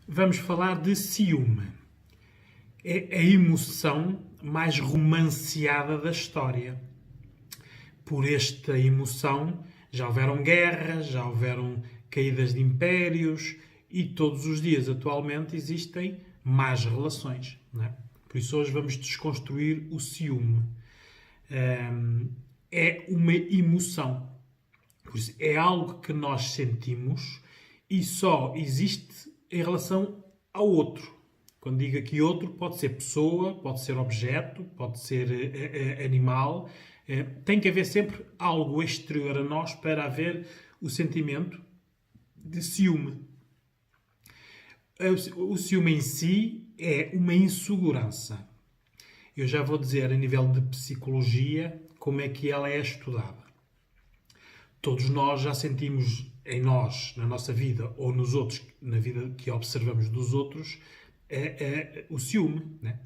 Vamos falar de ciúme. É a emoção mais romanceada da história. Por esta emoção já houveram guerras, já houveram caídas de impérios e todos os dias atualmente existem más relações. Não é? Por isso hoje vamos desconstruir o ciúme. É uma emoção. Por isso, é algo que nós sentimos e só existe em relação ao outro. Quando digo aqui outro, pode ser pessoa, pode ser objeto, pode ser animal. Tem que haver sempre algo exterior a nós para haver o sentimento de ciúme. O ciúme em si é uma insegurança. Eu já vou dizer a nível de psicologia como é que ela é estudada. Todos nós já sentimos em nós, na nossa vida, ou nos outros, na vida que observamos dos outros, o ciúme. Né?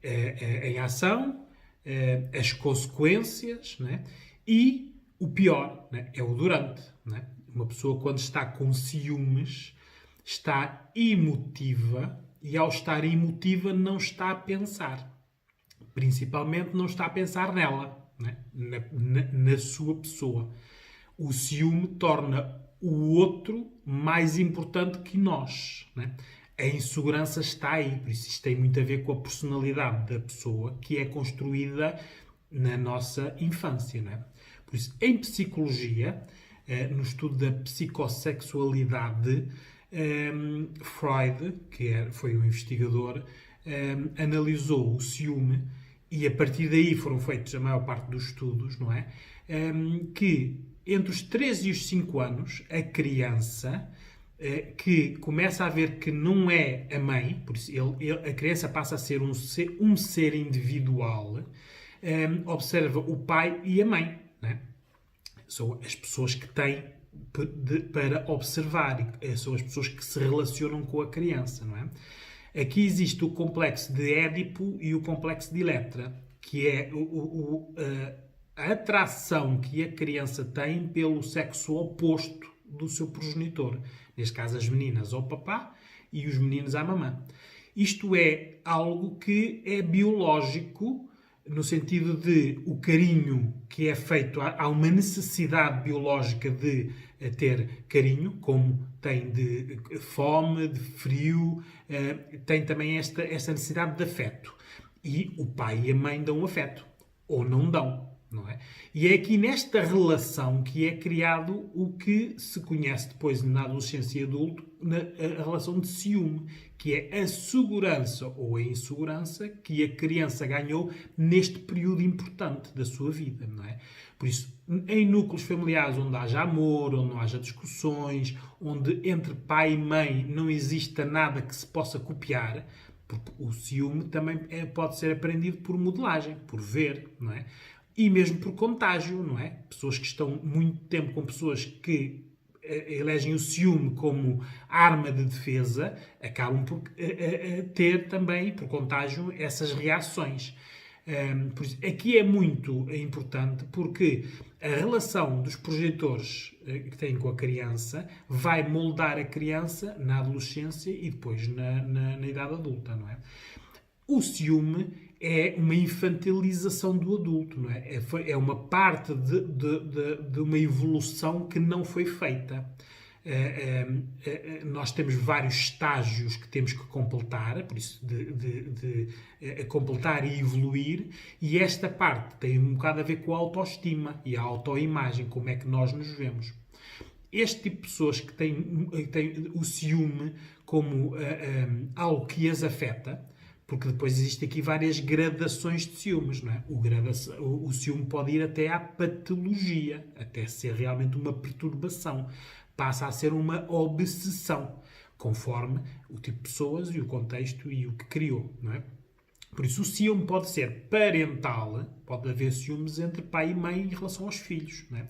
Em ação, as consequências, né? E o pior, né? É o durante. Né? Uma pessoa, quando está com ciúmes, está emotiva e, ao estar emotiva, não está a pensar. Principalmente, não está a pensar nela, né? na sua pessoa. O ciúme torna o outro mais importante que nós. Né? A insegurança está aí, por isso isto tem muito a ver com a personalidade da pessoa que é construída na nossa infância. Né? Por isso, em psicologia, no estudo da psicossexualidade, Freud, que foi um investigador, analisou o ciúme e a partir daí foram feitos a maior parte dos estudos, não é? Que entre os 3 e os 5 anos, a criança que começa a ver que não é a mãe, por isso a criança passa a ser um ser individual, observa o pai e a mãe. Né? São as pessoas que têm para observar, são as pessoas que se relacionam com a criança. Não é? Aqui existe o complexo de Édipo e o complexo de Electra, que é a atração que a criança tem pelo sexo oposto do seu progenitor. Neste caso, as meninas ao papá e os meninos à mamã. Isto é algo que é biológico, no sentido de o carinho que é feito, há uma necessidade biológica de ter carinho, como tem de fome, de frio, tem também esta necessidade de afeto. E o pai e a mãe dão afeto, ou não dão. Não é? E é aqui nesta relação que é criado o que se conhece depois na adolescência e adulto, a relação de ciúme, que é a segurança ou a insegurança que a criança ganhou neste período importante da sua vida. Não é? Por isso, em núcleos familiares onde haja amor, onde não haja discussões, onde entre pai e mãe não exista nada que se possa copiar, porque o ciúme também pode ser aprendido por modelagem, por ver, não é? E mesmo por contágio, não é? Pessoas que estão muito tempo com pessoas que elegem o ciúme como arma de defesa, acabam por ter também, por contágio, essas reações. Por isso, aqui é muito importante porque a relação dos progenitores que têm com a criança vai moldar a criança na adolescência e depois na idade adulta, não é? O ciúme é uma infantilização do adulto, não é? É uma parte de uma evolução que não foi feita. Nós temos vários estágios que temos que completar, por isso de completar e evoluir, e esta parte tem um bocado a ver com a autoestima e a autoimagem, como é que nós nos vemos. Este tipo de pessoas que têm o ciúme como algo que as afeta, porque depois existem aqui várias gradações de ciúmes, não é? O ciúme pode ir até à patologia, até ser realmente uma perturbação. Passa a ser uma obsessão, conforme o tipo de pessoas e o contexto e o que criou, não é? Por isso, o ciúme pode ser parental, pode haver ciúmes entre pai e mãe em relação aos filhos. Não é?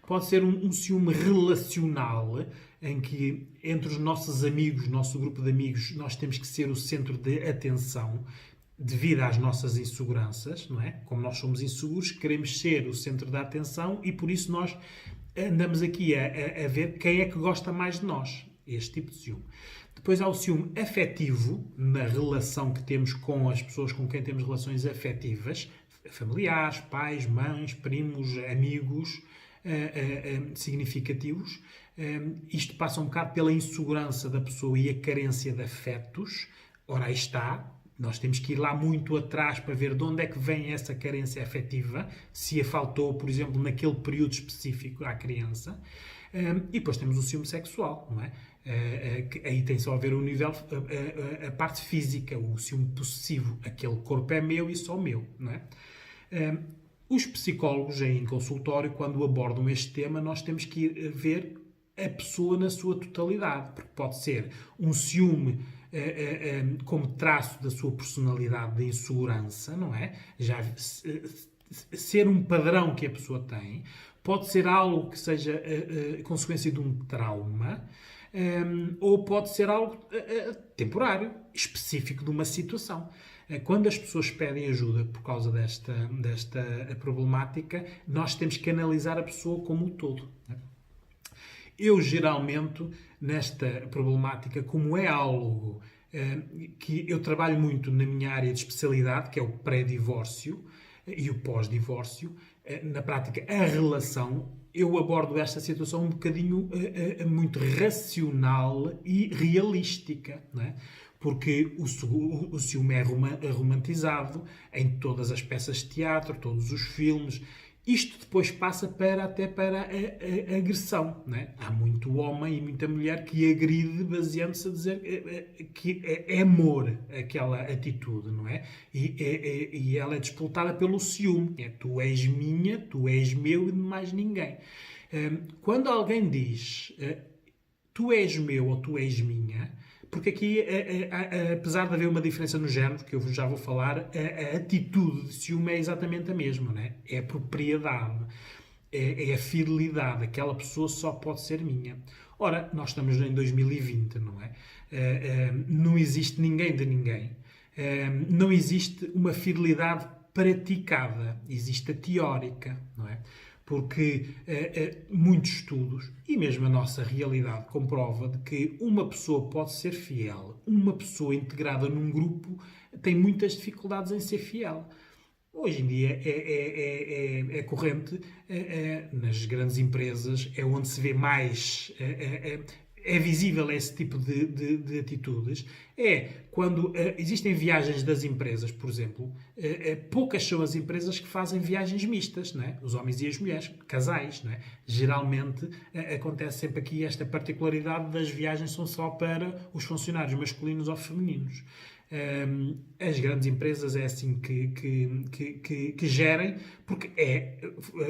Pode ser um ciúme relacional, em que entre os nossos amigos, nosso grupo de amigos, nós temos que ser o centro de atenção devido às nossas inseguranças. Não é? Como nós somos inseguros, queremos ser o centro da atenção e por isso nós andamos aqui a ver quem é que gosta mais de nós. Este tipo de ciúme. Depois há o ciúme afetivo, na relação que temos com as pessoas com quem temos relações afetivas, familiares, pais, mães, primos, amigos, significativos. Isto passa um bocado pela insegurança da pessoa e a carência de afetos. Ora, aí está. Nós temos que ir lá muito atrás para ver de onde é que vem essa carência afetiva, se a faltou, por exemplo, naquele período específico à criança. E depois temos o ciúme sexual, não é? Que aí tem só a ver o nível, a parte física, o ciúme possessivo. Aquele corpo é meu e só meu, não é? Os psicólogos, em consultório, quando abordam este tema, nós temos que ir ver a pessoa na sua totalidade, porque pode ser um ciúme como traço da sua personalidade de insegurança, não é? Já ser um padrão que a pessoa tem, pode ser algo que seja consequência de um trauma, ou pode ser algo temporário, específico de uma situação. Quando as pessoas pedem ajuda por causa desta problemática, nós temos que analisar a pessoa como um todo. Eu, geralmente, nesta problemática, como é algo que eu trabalho muito na minha área de especialidade, que é o pré-divórcio e o pós-divórcio, na prática, a relação, eu abordo esta situação um bocadinho muito racional e realística, não é? Porque o ciúme é romantizado em todas as peças de teatro, todos os filmes. Isto depois passa até para a agressão, não é? Há muito homem e muita mulher que agride baseando-se a dizer que é amor aquela atitude, não é? E ela é disputada pelo ciúme. Tu és minha, tu és meu e de mais ninguém. Quando alguém diz tu és meu ou tu és minha, porque aqui, apesar de haver uma diferença no género, que eu já vou falar, a atitude de ciúme é exatamente a mesma, não é? É a propriedade, é a fidelidade. Aquela pessoa só pode ser minha. Ora, nós estamos em 2020, não é? Não existe ninguém de ninguém. Não existe uma fidelidade praticada. Existe a teórica, não é? Porque muitos estudos, e mesmo a nossa realidade, comprova de que uma pessoa pode ser fiel. Uma pessoa integrada num grupo tem muitas dificuldades em ser fiel. Hoje em dia é corrente, nas grandes empresas, é onde se vê mais... É visível esse tipo de atitudes, quando existem viagens das empresas, por exemplo, poucas são as empresas que fazem viagens mistas, não é? Os homens e as mulheres, casais, não é? Geralmente acontece sempre aqui esta particularidade das viagens são só para os funcionários masculinos ou femininos. As grandes empresas é assim que gerem, porque é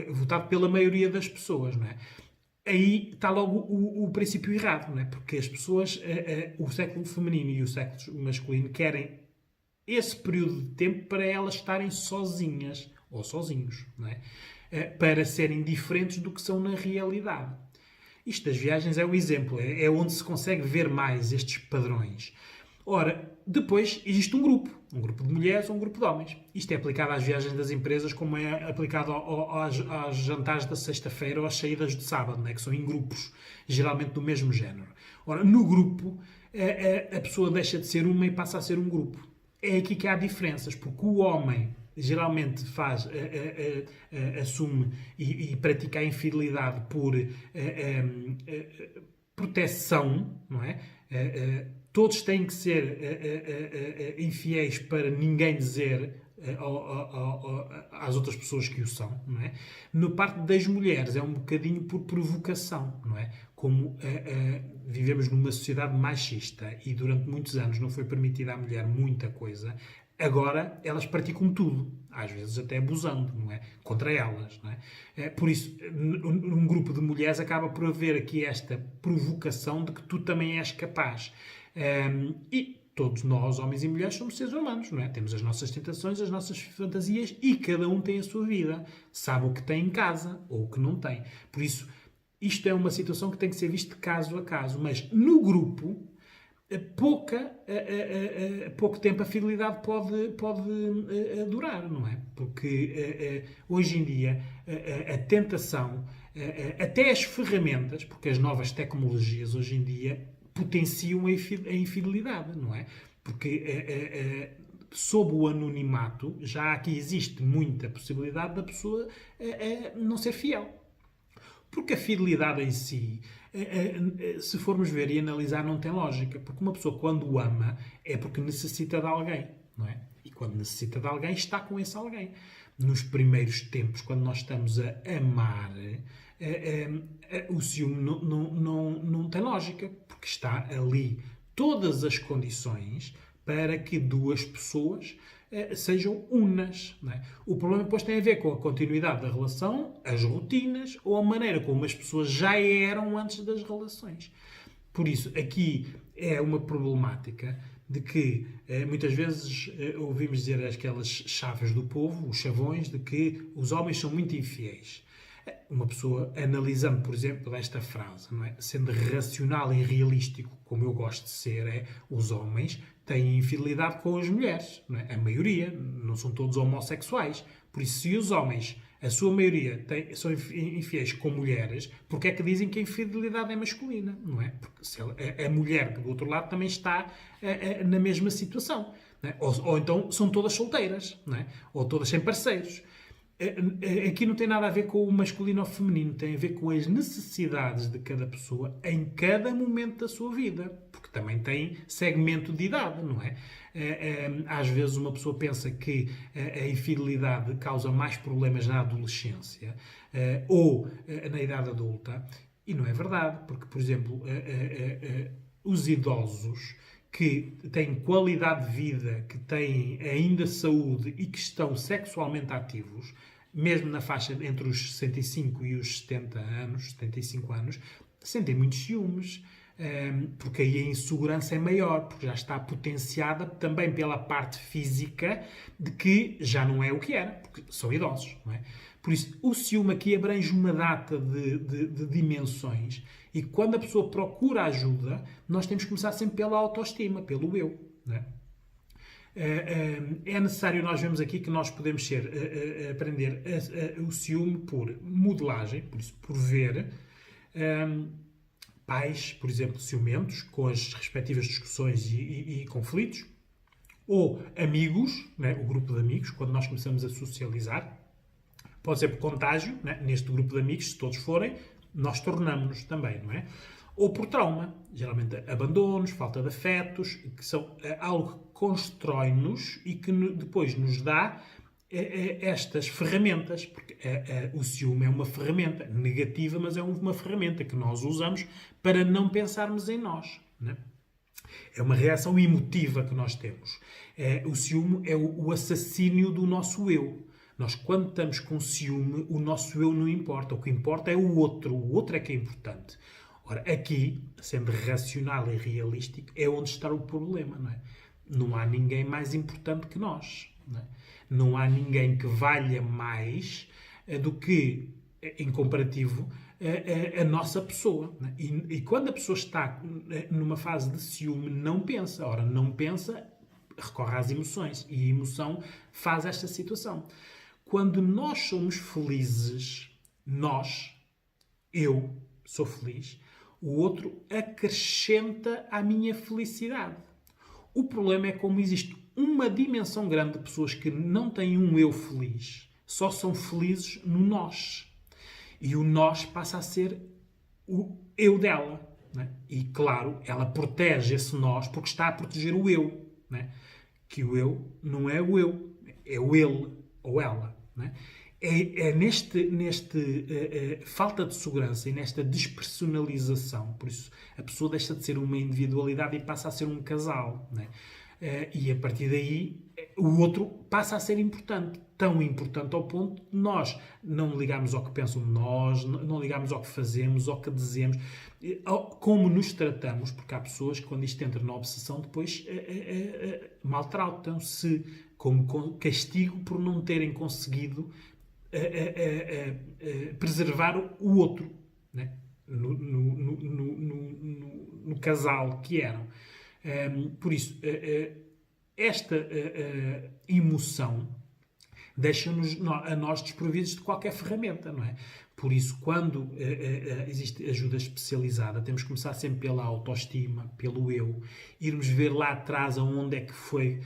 votado pela maioria das pessoas, não é? Aí está logo o princípio errado, não é? Porque as pessoas, o sexo feminino e o sexo masculino querem esse período de tempo para elas estarem sozinhas, ou sozinhos, não é? Para serem diferentes do que são na realidade. Isto das viagens é um exemplo, é onde se consegue ver mais estes padrões. Ora, depois existe um grupo de mulheres ou um grupo de homens. Isto é aplicado às viagens das empresas como é aplicado aos jantares da sexta-feira ou às saídas de sábado, né? Que são em grupos, geralmente do mesmo género. Ora, no grupo, a pessoa deixa de ser uma e passa a ser um grupo. É aqui que há diferenças, porque o homem geralmente assume e pratica a infidelidade por proteção, não é? Todos têm que ser infiéis para ninguém dizer às outras pessoas que o são, não é? No parte das mulheres é um bocadinho por provocação, não é? Como vivemos numa sociedade machista e durante muitos anos não foi permitida à mulher muita coisa, agora elas praticam tudo, às vezes até abusando, não é? Contra elas, não é? Por isso, num grupo de mulheres acaba por haver aqui esta provocação de que tu também és capaz. E todos nós, homens e mulheres, somos seres humanos, não é? Temos as nossas tentações, as nossas fantasias e cada um tem a sua vida. Sabe o que tem em casa ou o que não tem. Por isso, isto é uma situação que tem que ser vista de caso a caso. Mas no grupo, pouco tempo a fidelidade pode durar, não é? Porque hoje em dia a tentação, até as ferramentas, porque as novas tecnologias hoje em dia potenciam a infidelidade, não é? Porque sob o anonimato já aqui existe muita possibilidade da pessoa não ser fiel. Porque a fidelidade em si, se formos ver e analisar, não tem lógica. Porque uma pessoa, quando ama, é porque necessita de alguém, não é? E quando necessita de alguém, está com esse alguém. Nos primeiros tempos, quando nós estamos a amar, o ciúme não tem lógica. Porque está ali todas as condições para que duas pessoas sejam unas. Não é? O problema depois tem a ver com a continuidade da relação, as rotinas ou a maneira como as pessoas já eram antes das relações. Por isso, aqui é uma problemática de que muitas vezes ouvimos dizer aquelas chaves do povo, os chavões, de que os homens são muito infiéis. Uma pessoa analisando, por exemplo, esta frase, não é? Sendo racional e realístico, como eu gosto de ser, os homens têm infidelidade com as mulheres. Não é? A maioria, não são todos homossexuais. Por isso, se os homens, a sua maioria, são infiéis com mulheres, porque é que dizem que a infidelidade é masculina? Não é? Porque se a mulher que do outro lado também está na mesma situação. Não é? Ou então são todas solteiras, não é? Ou todas sem parceiros. Aqui não tem nada a ver com o masculino ou feminino, tem a ver com as necessidades de cada pessoa em cada momento da sua vida, porque também tem segmento de idade, não é? Às vezes uma pessoa pensa que a infidelidade causa mais problemas na adolescência ou na idade adulta, e não é verdade, porque, por exemplo, os idosos que têm qualidade de vida, que têm ainda saúde e que estão sexualmente ativos, mesmo na faixa entre os 65 e os 70 anos, 75 anos, sentem muitos ciúmes, porque aí a insegurança é maior, porque já está potenciada também pela parte física de que já não é o que era, porque são idosos, não é? Por isso, o ciúme aqui abrange uma data de dimensões e quando a pessoa procura ajuda, nós temos que começar sempre pela autoestima, pelo eu. Não é? É necessário, nós vemos aqui que nós podemos aprender o ciúme por modelagem, por isso, por ver pais, por exemplo, ciumentos, com as respectivas discussões e conflitos, ou amigos, né, o grupo de amigos, quando nós começamos a socializar. Pode ser por contágio, né? Neste grupo de amigos, se todos forem, nós tornamos-nos também, não é? Ou por trauma, geralmente abandonos, falta de afetos, que são algo que constrói-nos e que depois nos dá estas ferramentas, porque o ciúme é uma ferramenta negativa, mas é uma ferramenta que nós usamos para não pensarmos em nós, não é? É uma reação emotiva que nós temos. O ciúme é o assassínio do nosso eu. Nós, quando estamos com ciúme, o nosso eu não importa. O que importa é o outro é que é importante. Ora, aqui, sendo racional e realístico, é onde está o problema, não é? Não há ninguém mais importante que nós. Não é? Não há ninguém que valha mais do que, em comparativo, a nossa pessoa. Não é? E quando a pessoa está numa fase de ciúme, não pensa. Ora, não pensa, recorre às emoções. E a emoção faz esta situação. Quando nós somos felizes, eu sou feliz, o outro acrescenta à minha felicidade. O problema é como existe uma dimensão grande de pessoas que não têm um eu feliz, só são felizes no nós. E o nós passa a ser o eu dela. Né? E, claro, ela protege esse nós porque está a proteger o eu. Né? Que o eu não é o eu, é o ele ou ela. Neste falta de segurança e nesta despersonalização, por isso a pessoa deixa de ser uma individualidade e passa a ser um casal, né? E a partir daí o outro passa a ser importante, tão importante ao ponto de nós não ligarmos ao que pensam de nós, não ligarmos ao que fazemos, ao que dizemos, como nos tratamos, porque há pessoas que quando isto entra na obsessão depois maltratam-se como castigo por não terem conseguido preservar o outro, né? no casal que eram. Por isso, esta emoção deixa-nos a nós desprovidos de qualquer ferramenta, não é? Por isso, quando existe ajuda especializada, temos que começar sempre pela autoestima, pelo eu, irmos ver lá atrás aonde é que foi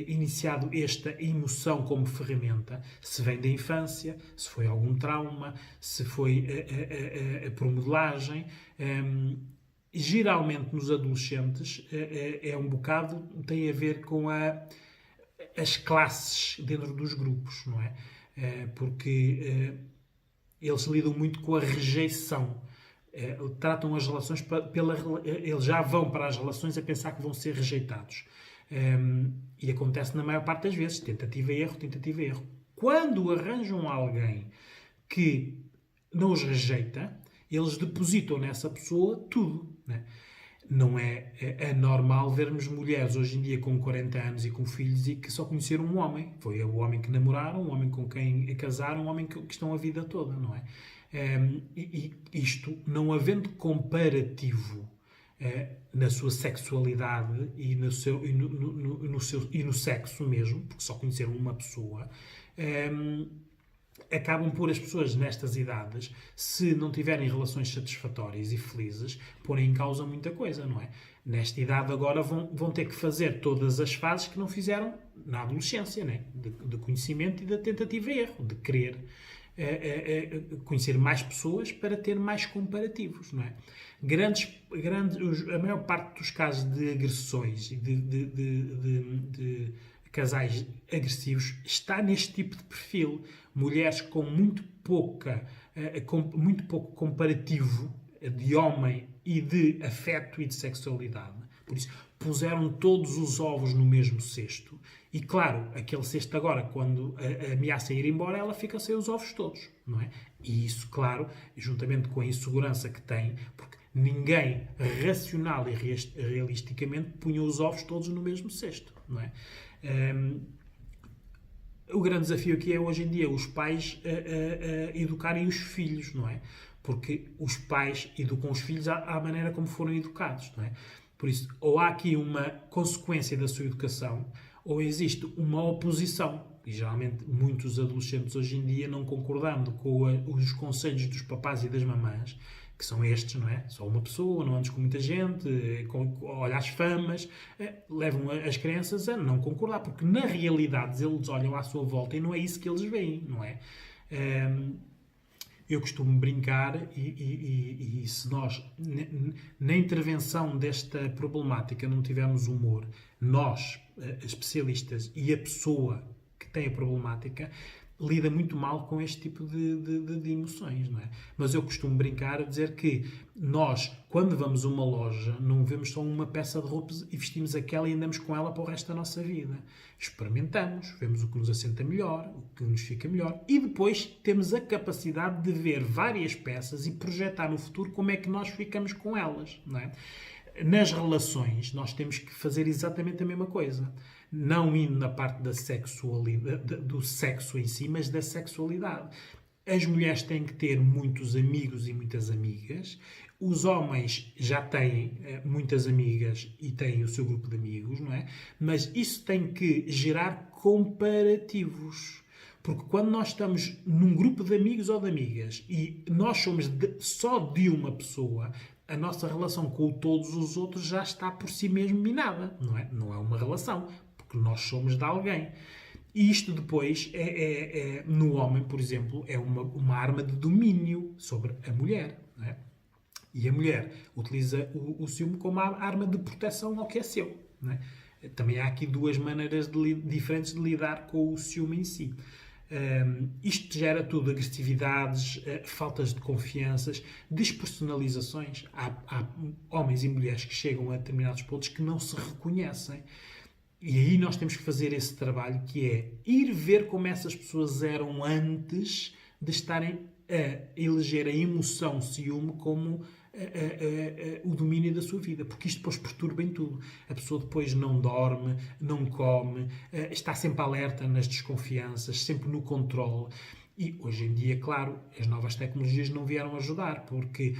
iniciado esta emoção como ferramenta, se vem da infância, se foi algum trauma, se foi por modelagem. Geralmente nos adolescentes é um bocado, tem a ver com as classes dentro dos grupos, não é? Porque eles lidam muito com a rejeição. Tratam as relações eles já vão para as relações a pensar que vão ser rejeitados. E acontece na maior parte das vezes, tentativa e erro, tentativa e erro. Quando arranjam alguém que não os rejeita, eles depositam nessa pessoa tudo, né? Não é anormal vermos mulheres hoje em dia com 40 anos e com filhos e que só conheceram um homem. Foi o homem que namoraram, o homem com quem casaram, o homem que estão a vida toda, não é? E isto, não havendo comparativo na sua sexualidade e no sexo mesmo, porque só conheceram uma pessoa, acabam por as pessoas nestas idades, se não tiverem relações satisfatórias e felizes, porem em causa muita coisa, não é? Nesta idade agora vão ter que fazer todas as fases que não fizeram na adolescência, né? De conhecimento e da tentativa e erro, de querer conhecer mais pessoas para ter mais comparativos, não é? A maior parte dos casos de agressões e de casais agressivos está neste tipo de perfil. Mulheres com muito pouco comparativo de homem e de afeto e de sexualidade. Por isso, puseram todos os ovos no mesmo cesto. E claro, aquele cesto agora, quando ameaça ir embora, ela fica sem os ovos todos, não é? E isso, claro, juntamente com a insegurança que tem, porque ninguém racional e realisticamente punha os ovos todos no mesmo cesto, não é? O grande desafio aqui é, hoje em dia, os pais educarem os filhos, não é? Porque os pais educam os filhos à maneira como foram educados, não é? Por isso, ou há aqui uma consequência da sua educação, ou existe uma oposição. E geralmente muitos adolescentes hoje em dia, não concordando com os conselhos dos papás e das mamãs, que são estes, não é? Só uma pessoa, não andes com muita gente, olha as famas, levam as crianças a não concordar, porque na realidade eles olham à sua volta e não é isso que eles veem, não é? Eu costumo brincar e se nós, na intervenção desta problemática, não tivermos humor, nós, especialistas, e a pessoa que tem a problemática, lida muito mal com este tipo de emoções, não é? Mas eu costumo brincar a dizer que nós, quando vamos a uma loja, não vemos só uma peça de roupas e vestimos aquela e andamos com ela para o resto da nossa vida. Experimentamos, vemos o que nos assenta melhor, o que nos fica melhor e depois temos a capacidade de ver várias peças e projetar no futuro como é que nós ficamos com elas, não é? Nas relações, nós temos que fazer exatamente a mesma coisa. Não indo na parte da sexualidade, do sexo em si, mas da sexualidade. As mulheres têm que ter muitos amigos e muitas amigas. Os homens já têm muitas amigas e têm o seu grupo de amigos, não é? Mas isso tem que gerar comparativos. Porque quando nós estamos num grupo de amigos ou de amigas e nós somos só de uma pessoa, a nossa relação com todos os outros já está por si mesmo minada, não é? Não é uma relação, porque nós somos de alguém. E isto depois, no homem, por exemplo, é uma arma de domínio sobre a mulher, não é? E a mulher utiliza o ciúme como arma de proteção ao que é seu, não é? Também há aqui duas maneiras diferentes de lidar com o ciúme em si. Isto gera tudo, agressividades, faltas de confianças, despersonalizações. Há homens e mulheres que chegam a determinados pontos que não se reconhecem. E aí nós temos que fazer esse trabalho, que é ir ver como essas pessoas eram antes de estarem a eleger a emoção ciúme como o domínio da sua vida, porque isto depois perturba em tudo. A pessoa depois não dorme, não come, está sempre alerta nas desconfianças, sempre no controle. E hoje em dia, claro, as novas tecnologias não vieram ajudar, porque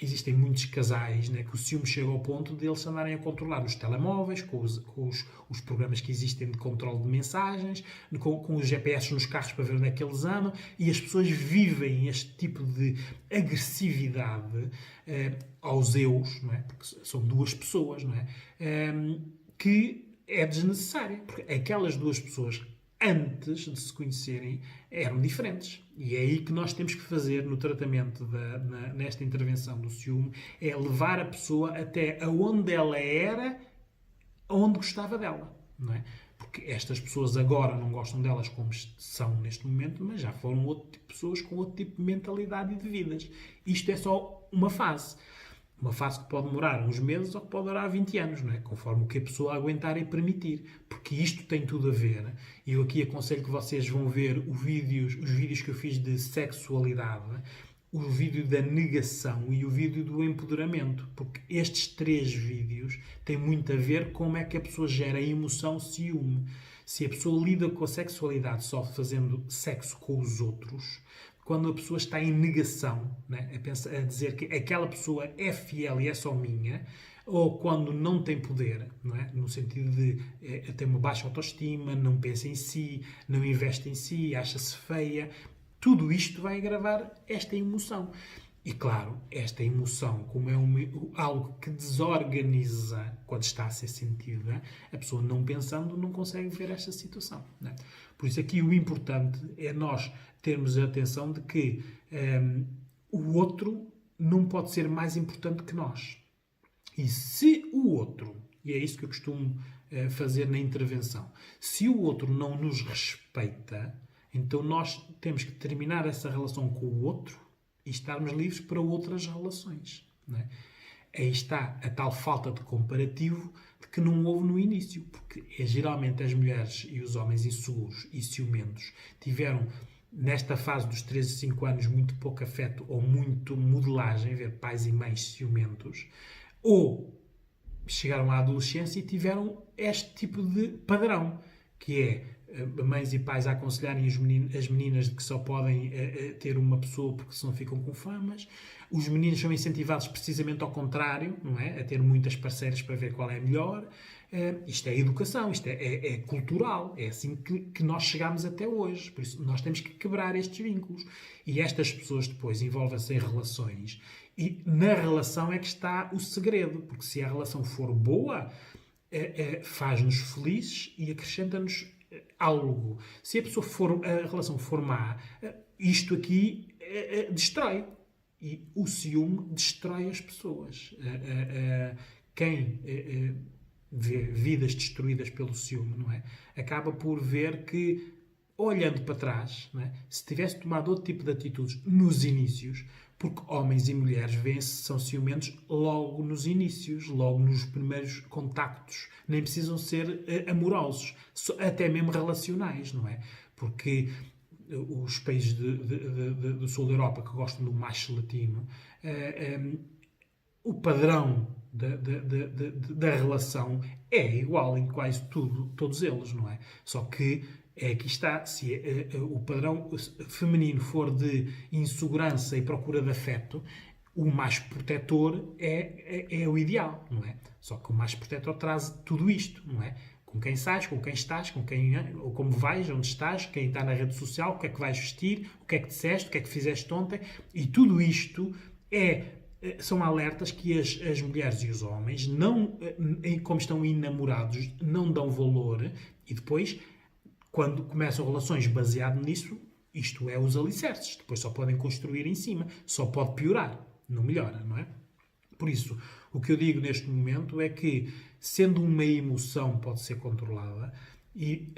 existem muitos casais, né, que o ciúme chega ao ponto de eles andarem a controlar os telemóveis, com os programas que existem de controle de mensagens, com os GPS nos carros para ver onde é que eles andam, e as pessoas vivem este tipo de agressividade aos eus, não é? Porque são duas pessoas, não é? Que é desnecessária, porque aquelas duas pessoas antes de se conhecerem eram diferentes. E é aí que nós temos que fazer no tratamento, nesta intervenção do ciúme, é levar a pessoa até aonde ela era, aonde gostava dela, não é? Porque estas pessoas agora não gostam delas como são neste momento, mas já foram outro tipo de pessoas com outro tipo de mentalidade e de vidas. Isto é só uma fase. Uma fase que pode demorar uns meses ou que pode durar 20 anos, não é? Conforme o que a pessoa aguentar e permitir. Porque isto tem tudo a ver. E eu aqui aconselho que vocês vão ver os vídeos que eu fiz de sexualidade, o vídeo da negação e o vídeo do empoderamento. Porque estes 3 vídeos têm muito a ver com como é que a pessoa gera a emoção ciúme. Se a pessoa lida com a sexualidade só fazendo sexo com os outros, quando a pessoa está em negação, né, a dizer que aquela pessoa é fiel e é só minha, ou quando não tem poder, não é? No sentido de ter uma baixa autoestima, não pensa em si, não investe em si, acha-se feia, tudo isto vai agravar esta emoção. E claro, esta emoção, como é algo que desorganiza quando está a ser sentida, a pessoa não pensando não consegue ver esta situação, não é? Por isso aqui o importante é nós termos a atenção de que o outro não pode ser mais importante que nós. E se o outro, e é isso que eu costumo fazer na intervenção, se o outro não nos respeita, então nós temos que terminar essa relação com o outro e estarmos livres para outras relações, não é? Aí está a tal falta de comparativo de que não houve no início, porque geralmente as mulheres e os homens inseguros e ciumentos tiveram, nesta fase dos 13 e 5 anos, muito pouco afeto ou muito modelagem, ver pais e mães ciumentos, ou chegaram à adolescência e tiveram este tipo de padrão, que é mães e pais a aconselharem as meninas de que só podem ter uma pessoa porque senão ficam com famas. Os meninos são incentivados precisamente ao contrário, não é? A ter muitas parceiras para ver qual é a melhor. Isto é educação, isto é cultural. É assim que nós chegamos até hoje. Por isso, nós temos que quebrar estes vínculos. E estas pessoas depois envolvem-se em relações. E na relação é que está o segredo. Porque se a relação for boa, faz-nos felizes e acrescenta-nos algo. Se a relação for má, isto aqui destrói. E o ciúme destrói as pessoas. Quem vê vidas destruídas pelo ciúme, não é? Acaba por ver que, olhando para trás, não é? Se tivesse tomado outro tipo de atitudes nos inícios, porque homens e mulheres são ciumentos logo nos inícios, logo nos primeiros contactos. Nem precisam ser amorosos, até mesmo relacionais, não é? Porque os países do sul da Europa que gostam do macho latino, o padrão da relação é igual em quase todos eles, não é? Só que aqui está, se o padrão feminino for de insegurança e procura de afeto, o macho protetor é o ideal, não é? Só que o macho protetor traz tudo isto, não é? Com quem sais, com quem estás, ou como vais, onde estás, quem está na rede social, o que é que vais vestir, o que é que disseste, o que é que fizeste ontem, e tudo isto são alertas que as mulheres e os homens, como estão enamorados, não dão valor, e depois, quando começam relações baseado nisso, isto é os alicerces, depois só podem construir em cima, só pode piorar, não melhora, não é? Por isso, o que eu digo neste momento é que, sendo uma emoção pode ser controlada, e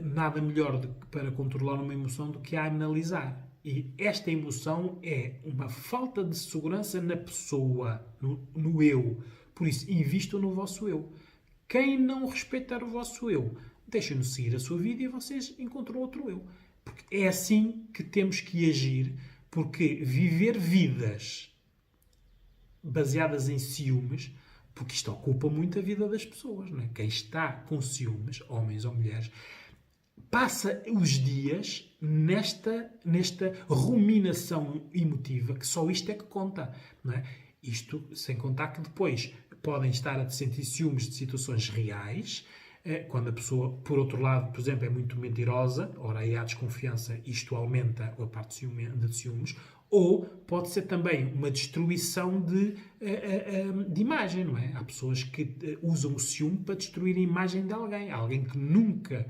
nada melhor para controlar uma emoção do que a analisar. E esta emoção é uma falta de segurança na pessoa, no eu. Por isso, invistam no vosso eu. Quem não respeitar o vosso eu, deixem-no seguir a sua vida e vocês encontram outro eu. Porque é assim que temos que agir, porque viver vidas baseadas em ciúmes, porque isto ocupa muito a vida das pessoas, não é? Quem está com ciúmes, homens ou mulheres, passa os dias nesta ruminação emotiva, que só isto é que conta, não é? Isto sem contar que depois podem estar a sentir ciúmes de situações reais, quando a pessoa, por outro lado, por exemplo, é muito mentirosa, ora aí há desconfiança, isto aumenta a parte de ciúmes, ou pode ser também uma destruição de imagem, não é? Há pessoas que usam o ciúme para destruir a imagem de alguém. Alguém que nunca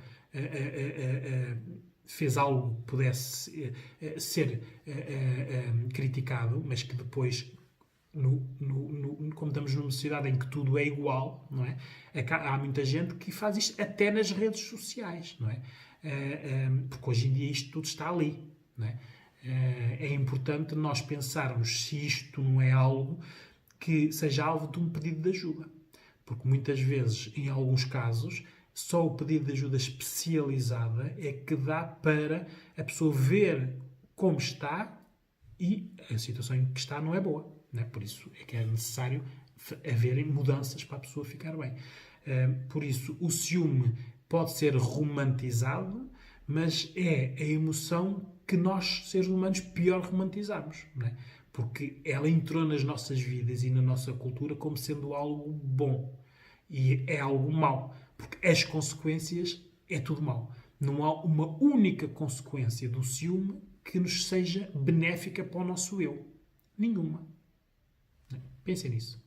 fez algo que pudesse ser criticado, mas que depois, como estamos numa sociedade em que tudo é igual, não é? Há muita gente que faz isto até nas redes sociais, não é? Porque hoje em dia isto tudo está ali, não é? É importante nós pensarmos se isto não é algo que seja alvo de um pedido de ajuda. Porque muitas vezes, em alguns casos, só o pedido de ajuda especializada é que dá para a pessoa ver como está e a situação em que está não é boa. Não é? Por isso é que é necessário haverem mudanças para a pessoa ficar bem. Por isso, o ciúme pode ser romantizado, mas é a emoção que nós, seres humanos, pior romantizamos. Não é? Porque ela entrou nas nossas vidas e na nossa cultura como sendo algo bom. E é algo mau. Porque as consequências é tudo mau. Não há uma única consequência do ciúme que nos seja benéfica para o nosso eu. Nenhuma. Pensem nisso.